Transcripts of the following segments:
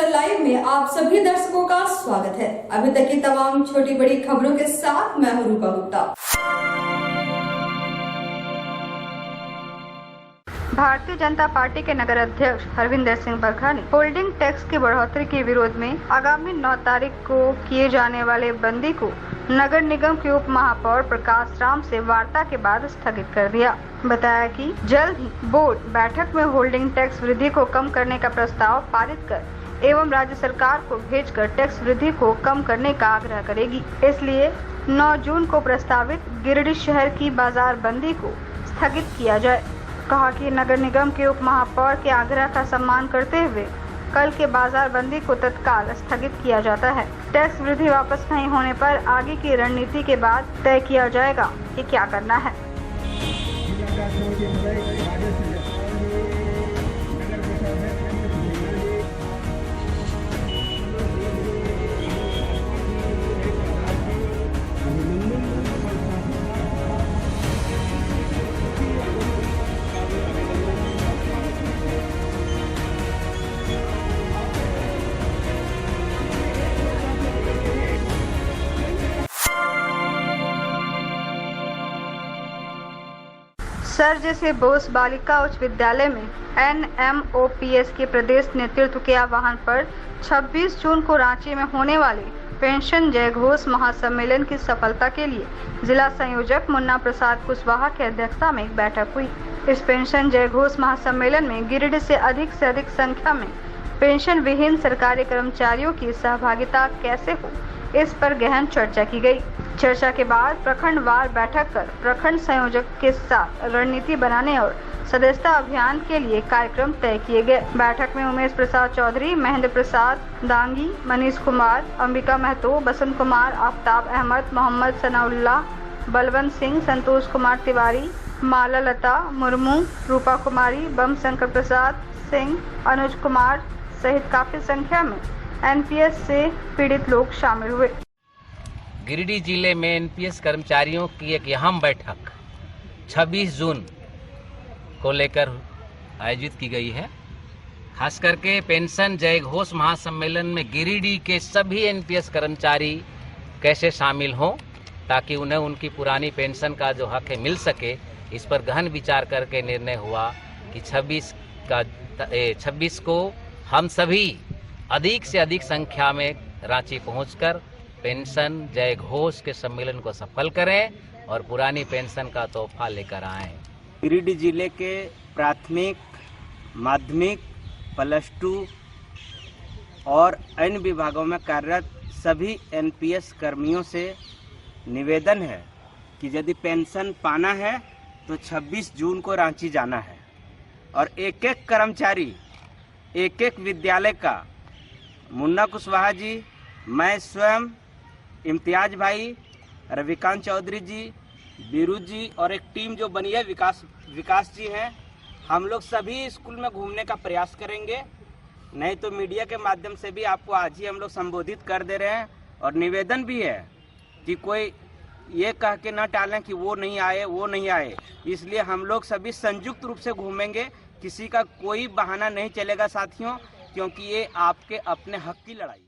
नजर लाइव में आप सभी दर्शकों का स्वागत है। अभी तक की तमाम छोटी बड़ी खबरों के साथ मैं हूं रूपा गुप्ता। भारतीय जनता पार्टी के नगर अध्यक्ष हरविंदर सिंह बरखा ने होल्डिंग टैक्स की बढ़ोतरी के विरोध में आगामी 9 तारीख को किए जाने वाले बंदी को नगर निगम के उप महापौर प्रकाश राम से वार्ता के बाद स्थगित कर दिया। बताया कि जल्द ही बोर्ड बैठक में होल्डिंग टैक्स वृद्धि को कम करने का प्रस्ताव पारित कर एवं राज्य सरकार को भेजकर टैक्स वृद्धि को कम करने का आग्रह करेगी। इसलिए 9 जून को प्रस्तावित गिरिडीह शहर की बाजार बंदी को स्थगित किया जाए। कहा कि नगर निगम के उप महापौर के आग्रह का सम्मान करते हुए कल के बाजार बंदी को तत्काल स्थगित किया जाता है। टैक्स वृद्धि वापस नहीं होने पर आगे की रणनीति के बाद तय किया जाएगा कि क्या करना है। सर जैसे बोस बालिका उच्च विद्यालय में NMOPS के प्रदेश नेतृत्व के आह्वान पर 26 जून को रांची में होने वाले पेंशन जय घोष महासम्मेलन की सफलता के लिए जिला संयोजक मुन्ना प्रसाद कुशवाहा की अध्यक्षता में एक बैठक हुई। इस पेंशन जय घोष महासम्मेलन में गिरिडीह से अधिक संख्या में पेंशन विहीन सरकारी कर्मचारियों की सहभागिता कैसे हो, इस पर गहन चर्चा की गई। चर्चा के बाद प्रखंडवार बैठक कर प्रखंड संयोजक के साथ रणनीति बनाने और सदस्यता अभियान के लिए कार्यक्रम तय किए गए। बैठक में उमेश प्रसाद चौधरी, महेंद्र प्रसाद दांगी, मनीष कुमार, अंबिका महतो, बसंत कुमार, आफ्ताब अहमद, मोहम्मद सनाउल्लाह, बलवंत सिंह, संतोष कुमार तिवारी, माला लता मुर्मू, रूपा कुमारी, बम शंकर प्रसाद सिंह, अनुज कुमार सहित काफी संख्या में NPS से पीड़ित लोग शामिल हुए। गिरिडीह जिले में NPS कर्मचारियों की एक अहम बैठक 26 जून को लेकर आयोजित की गई है। खास करके पेंशन जय घोष महासम्मेलन में गिरिडीह के सभी NPS कर्मचारी कैसे शामिल हों ताकि उन्हें उनकी पुरानी पेंशन का जो हक है मिल सके। इस पर गहन विचार करके निर्णय हुआ कि 26 को हम सभी अधिक से अधिक संख्या में रांची पहुंचकर पेंशन जय घोष के सम्मेलन को सफल करें और पुरानी पेंशन का तोहफा लेकर आएं। गिरिडीह जिले के प्राथमिक, माध्यमिक, +2 और अन्य विभागों में कार्यरत सभी NPS कर्मियों से निवेदन है कि यदि पेंशन पाना है तो 26 जून को रांची जाना है और एक एक कर्मचारी, एक एक विद्यालय का, मुन्ना कुशवाहा जी, मैं स्वयं, इम्तियाज भाई, रविकांत चौधरी जी, बीरू जी और एक टीम जो बनी है विकास जी हैं, हम लोग सभी स्कूल में घूमने का प्रयास करेंगे। नहीं तो मीडिया के माध्यम से भी आपको आज ही हम लोग संबोधित कर दे रहे हैं और निवेदन भी है कि कोई ये कह के न टालें कि वो नहीं आए। इसलिए हम लोग सभी संयुक्त रूप से घूमेंगे, किसी का कोई बहाना नहीं चलेगा साथियों, क्योंकि ये आपके अपने हक की लड़ाई है।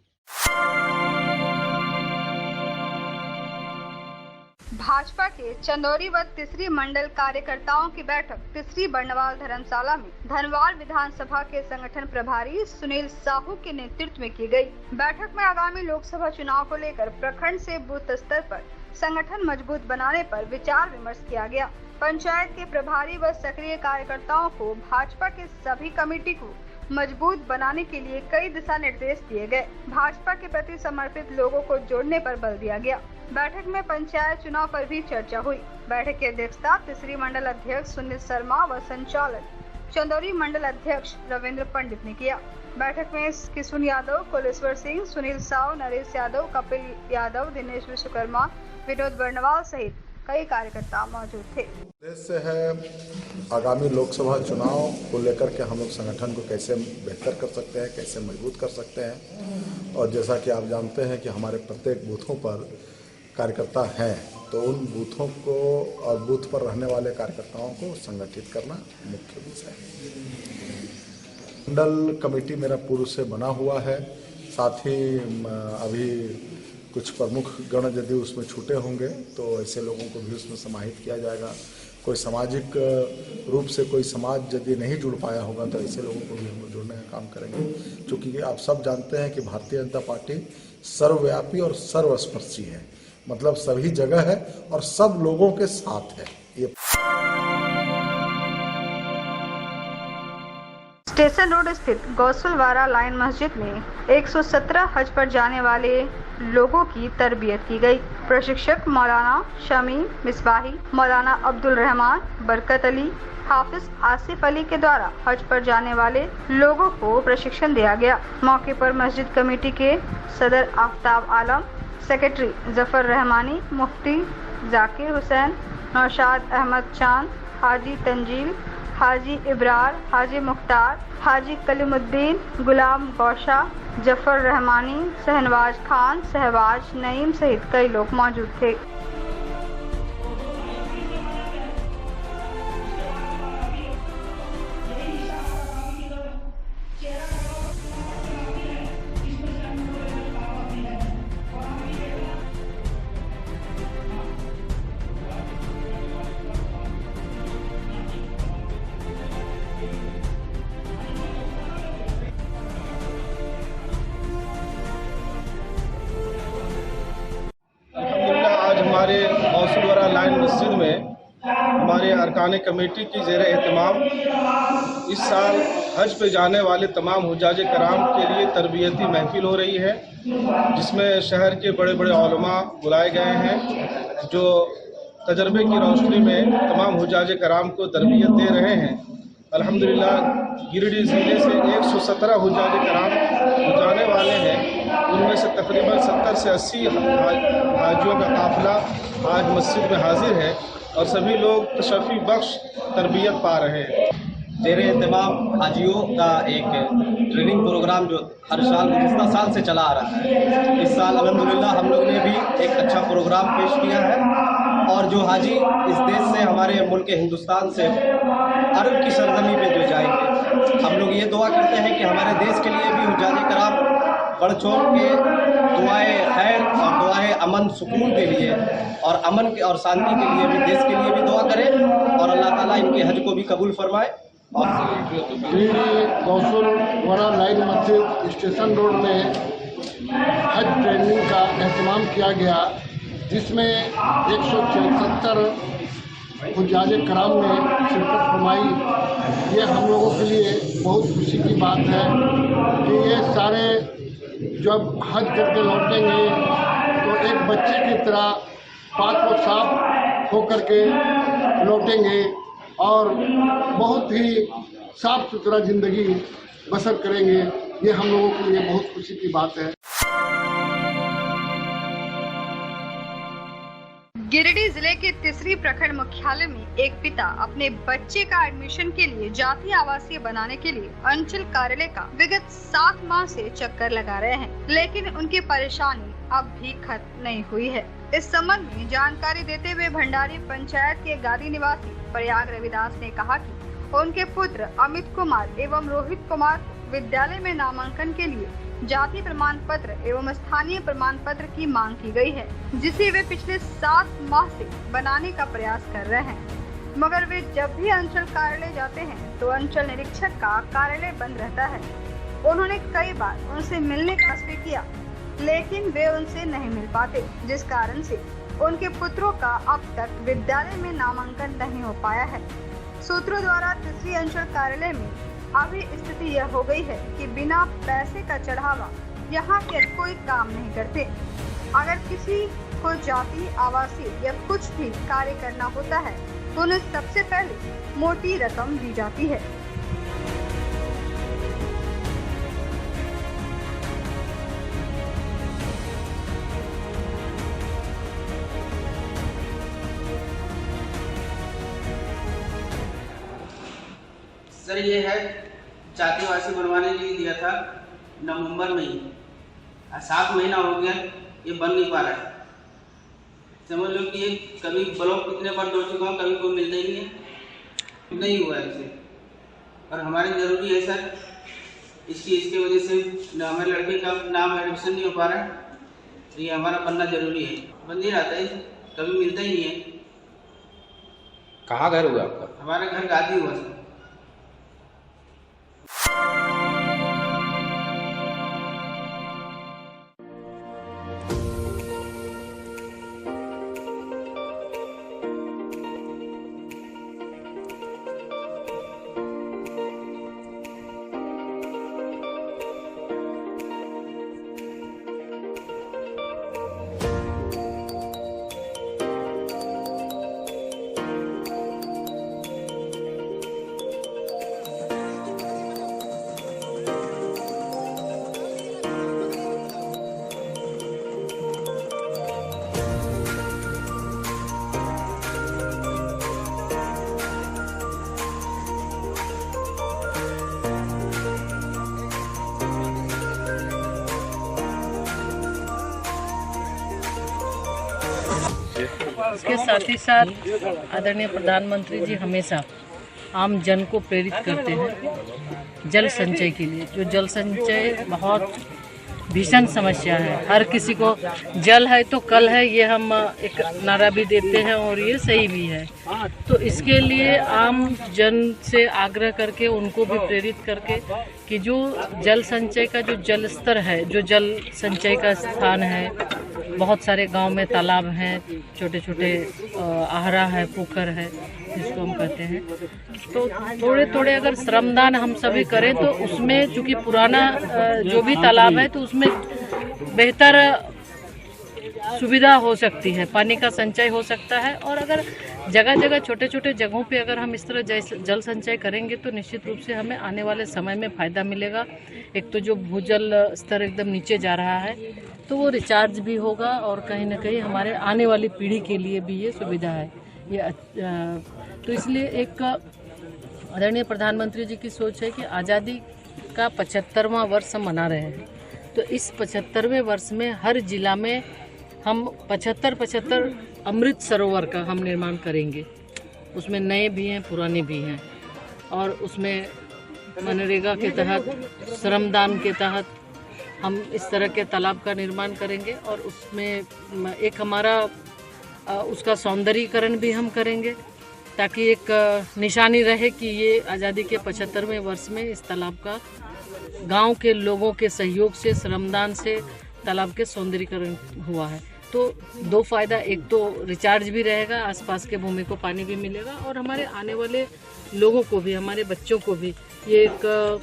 भाजपा के चंदौरी व तीसरी मंडल कार्यकर्ताओं की बैठक तीसरी बर्नवाल धर्मशाला में धनवाल विधानसभा के संगठन प्रभारी सुनील साहू के नेतृत्व में की गई। बैठक में आगामी लोकसभा चुनाव को लेकर प्रखंड से बूथ स्तर पर संगठन मजबूत बनाने पर विचार विमर्श किया गया। पंचायत के प्रभारी व सक्रिय कार्यकर्ताओं को भाजपा के सभी कमेटी को मजबूत बनाने के लिए कई दिशा निर्देश दिए गए। भाजपा के प्रति समर्पित लोगों को जोड़ने पर बल दिया गया। बैठक में पंचायत चुनाव पर भी चर्चा हुई। बैठक की अध्यक्षता तीसरी मंडल अध्यक्ष सुनील शर्मा व संचालन चंदौरी मंडल अध्यक्ष रविंद्र पंडित ने किया। बैठक में किशुन यादव, कुलेश्वर सिंह, सुनील साव, नरेश यादव, कपिल यादव, दिनेश विश्वकर्मा, विनोद बर्नवाल सहित कई कार्यकर्ता मौजूद थे। उद्देश्य है आगामी लोकसभा चुनाव को लेकर के हम लोग संगठन को कैसे बेहतर कर सकते हैं, कैसे मजबूत कर सकते हैं। और जैसा कि आप जानते हैं कि हमारे प्रत्येक बूथों पर कार्यकर्ता हैं, तो उन बूथों को और बूथ पर रहने वाले कार्यकर्ताओं को संगठित करना मुख्य विषय है। मंडल कमेटी मेरा पूर्व से बना हुआ है। साथ ही अभी कुछ प्रमुख गण यदि उसमें छूटे होंगे तो ऐसे लोगों को भी उसमें समाहित किया जाएगा। कोई सामाजिक रूप से कोई समाज यदि नहीं जुड़ पाया होगा तो ऐसे लोगों को भी हम जोड़ने का काम करेंगे, क्योंकि आप सब जानते हैं कि भारतीय जनता पार्टी सर्वव्यापी और सर्वस्पर्शी है, मतलब सभी जगह है और सब लोगों के साथ है। ये स्टेशन रोड स्थित गौसलवाड़ा लाइन मस्जिद में 117 हज पर जाने वाले लोगों की तरबियत की गई। प्रशिक्षक मौलाना शमी मिसबाही, मौलाना अब्दुल रहमान, बरकत अली, हाफिज आसिफ अली के द्वारा हज पर जाने वाले लोगों को प्रशिक्षण दिया गया। मौके पर मस्जिद कमेटी के सदर आफ्ताब आलम, सेक्रेटरी जफर रहमानी, मुफ्ती जाकिर हुसैन, नौशाद अहमद चांद, हाजी तंजील, हाजी इब्रार, हाजी मुख्तार, हाजी कलीमुद्दीन, गुलाम गौशा, जफर रहमानी, शहनवाज खान, सहवाज नईम सहित कई लोग मौजूद थे। आज हमारे गौसलवाड़ा लाइन मस्जिद में हमारे अरकान कमेटी की ज़ेर एहतमाम इस साल हज पे जाने वाले तमाम हुज्जाज कराम के लिए तरबियती महफिल हो रही है, जिसमें शहर के बड़े बड़े उलमा बुलाए गए हैं जो तजर्बे की रोशनी में तमाम हुज्जाज कराम को तरबियत दे रहे हैं। अल्हम्दुलिल्लाह गिरिडीह ज़िले से 117 हुज्जाज कराम जाने वाले हैं, उनमें से तकरीबन 70 से 80 हाजियों का काफ़िला आज मस्जिद में हाजिर है और सभी लोग तशफ़ी बख्श तरबियत पा रहे हैं। ज़ेर एहतमाम हाजियों का एक ट्रेनिंग प्रोग्राम जो हर साल गुज़िश्ता साल से चला आ रहा है, इस साल अल्हम्दुलिल्लाह हम लोग ने भी एक अच्छा प्रोग्राम पेश किया है और जो हाजी इस देश से, हमारे मुल्क हिंदुस्तान से अरब की सरजमी पे जो जाएंगे, हम लोग ये दुआ करते हैं कि हमारे देश के लिए भी हुज्जाज कराम बढ़ चढ़ के दुआए खैर और दुआए अमन सुकून के लिए और अमन के और शांति के लिए भी, देश के लिए भी दुआ करें और अल्लाह ताला इनके हज को भी कबूल फरमाए। गौसलवाड़ा लाइन मस्जिद स्टेशन रोड में हज ट्रेनिंग का एहतमाम किया गया, जिसमें 177 हुज्जाज कराम ने शिरकत फरमाई। ये हम लोगों के लिए बहुत खुशी की बात है कि ये सारे जब हज करके लौटेंगे तो एक बच्चे की तरह पाक व साफ होकर के लौटेंगे और बहुत ही साफ सुथरा ज़िंदगी बसर करेंगे। ये हम लोगों के लिए बहुत खुशी की बात है। गिरिडीह जिले के तिसरी प्रखंड मुख्यालय में एक पिता अपने बच्चे का एडमिशन के लिए जातीय आवासीय बनाने के लिए अंचल कार्यालय का विगत 7 माह से चक्कर लगा रहे हैं, लेकिन उनकी परेशानी अब भी खत्म नहीं हुई है। इस संबंध में जानकारी देते हुए भंडारी पंचायत के गादी निवासी प्रयाग रविदास ने कहा कि उनके पुत्र अमित कुमार एवं रोहित कुमार विद्यालय में नामांकन के लिए जाति प्रमाण पत्र एवं स्थानीय प्रमाण पत्र की मांग की गई है, जिसे वे पिछले 7 माह से बनाने का प्रयास कर रहे हैं, मगर वे जब भी अंचल कार्यालय जाते हैं तो अंचल निरीक्षक का कार्यालय बंद रहता है। उन्होंने कई बार उनसे मिलने का प्रयास किया, लेकिन वे उनसे नहीं मिल पाते, जिस कारण से उनके पुत्रों का अब तक विद्यालय में नामांकन नहीं हो पाया है। सूत्रों द्वारा तिसरी अंचल कार्यालय में अभी स्थिति यह हो गई है कि बिना पैसे का चढ़ावा यहाँ के कोई काम नहीं करते। अगर किसी को जाति आवासीय या कुछ भी कार्य करना होता है तो उन्हें सबसे पहले मोटी रकम दी जाती है। सर ये है जातिवासी बनवाने के लिए दिया था नवंबर में ही, 7 महीना हो गया, ये बन नहीं पा रहा है। समझ लो कि ये कभी ब्लॉक कितने बार दौड़ चुका हूँ, कभी कोई मिलता ही नहीं हुआ है इसे। और हमारी ज़रूरी है सर इसकी वजह से हमारे लड़के का नाम एडमिशन नहीं हो पा रहा है, तो ये हमारा बनना जरूरी है। बन नहीं रहता है, कभी मिलता ही नहीं है। कहाँ घर हुआ आपका? हमारा घर गादी हुआ सर। इसके साथ ही साथ आदरणीय प्रधानमंत्री जी हमेशा आम जन को प्रेरित करते हैं जल संचय के लिए। जो जल संचय बहुत भीषण समस्या है, हर किसी को जल है तो कल है, ये हम एक नारा भी देते हैं और ये सही भी है। तो इसके लिए आम जन से आग्रह करके उनको भी प्रेरित करके कि जो जल संचय का जो जल स्तर है, जो जल संचय का स्थान है, बहुत सारे गांव में तालाब हैं, छोटे छोटे आहरा है, पोखर है जिसको हम कहते हैं, तो थोड़े थोड़े अगर श्रमदान हम सभी करें तो उसमें चूँकि पुराना जो भी तालाब है तो उसमें बेहतर सुविधा हो सकती है, पानी का संचय हो सकता है। और अगर जगह जगह छोटे छोटे जगहों पे अगर हम इस तरह जल संचय करेंगे तो निश्चित रूप से हमें आने वाले समय में फ़ायदा मिलेगा। एक तो जो भूजल स्तर एकदम नीचे जा रहा है तो वो रिचार्ज भी होगा और कहीं ना कहीं हमारे आने वाली पीढ़ी के लिए भी ये सुविधा है। ये तो इसलिए एक आदरणीय प्रधानमंत्री जी की सोच है कि आज़ादी का 75वां वर्ष हम मना रहे हैं, तो इस 75वें वर्ष में हर जिला में हम 75 अमृत सरोवर का हम निर्माण करेंगे। उसमें नए भी हैं, पुराने भी हैं, और उसमें मनरेगा के तहत, श्रमदान के तहत हम इस तरह के तालाब का निर्माण करेंगे। और उसमें एक हमारा उसका सौंदर्यीकरण भी हम करेंगे ताकि एक निशानी रहे कि ये आज़ादी के 75वें वर्ष में इस तालाब का गांव के लोगों के सहयोग से, श्रमदान से तालाब के सौंदर्यीकरण हुआ है। तो दो फ़ायदा, एक तो रिचार्ज भी रहेगा, आसपास के भूमि को पानी भी मिलेगा, और हमारे आने वाले लोगों को भी, हमारे बच्चों को भी ये एक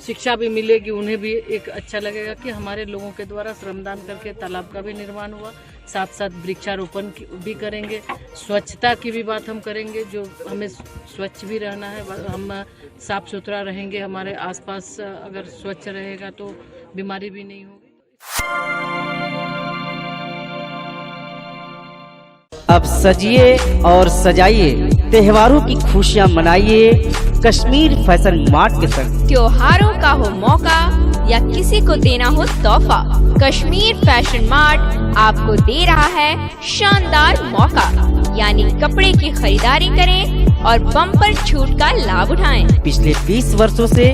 शिक्षा भी मिलेगी, उन्हें भी एक अच्छा लगेगा कि हमारे लोगों के द्वारा श्रमदान करके तालाब का भी निर्माण हुआ। साथ साथ वृक्षारोपण भी करेंगे, स्वच्छता की भी बात हम करेंगे, जो हमें स्वच्छ भी रहना है, हम साफ सुथरा रहेंगे, हमारे आसपास अगर स्वच्छ रहेगा तो बीमारी भी नहीं होगी। अब सजिए और सजाइए, त्योहारों की खुशियां मनाइए कश्मीर फैशन मार्ट के संग। त्योहारों का हो मौका या किसी को देना हो तोहफा, कश्मीर फैशन मार्ट आपको दे रहा है शानदार मौका, यानी कपड़े की खरीदारी करें और बम्पर छूट का लाभ उठाएं। पिछले 20 वर्षों से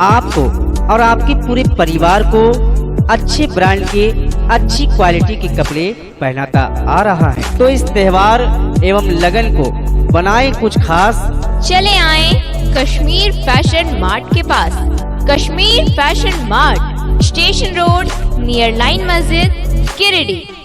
आपको और आपके पूरे परिवार को अच्छे ब्रांड के, अच्छी क्वालिटी के कपड़े पहनाता आ रहा है। तो इस त्योहार एवं लगन को बनाए कुछ खास। चले आए कश्मीर फैशन मार्ट के पास। Kashmir fashion mart, station road, near line मस्जिद, गिरिडीह।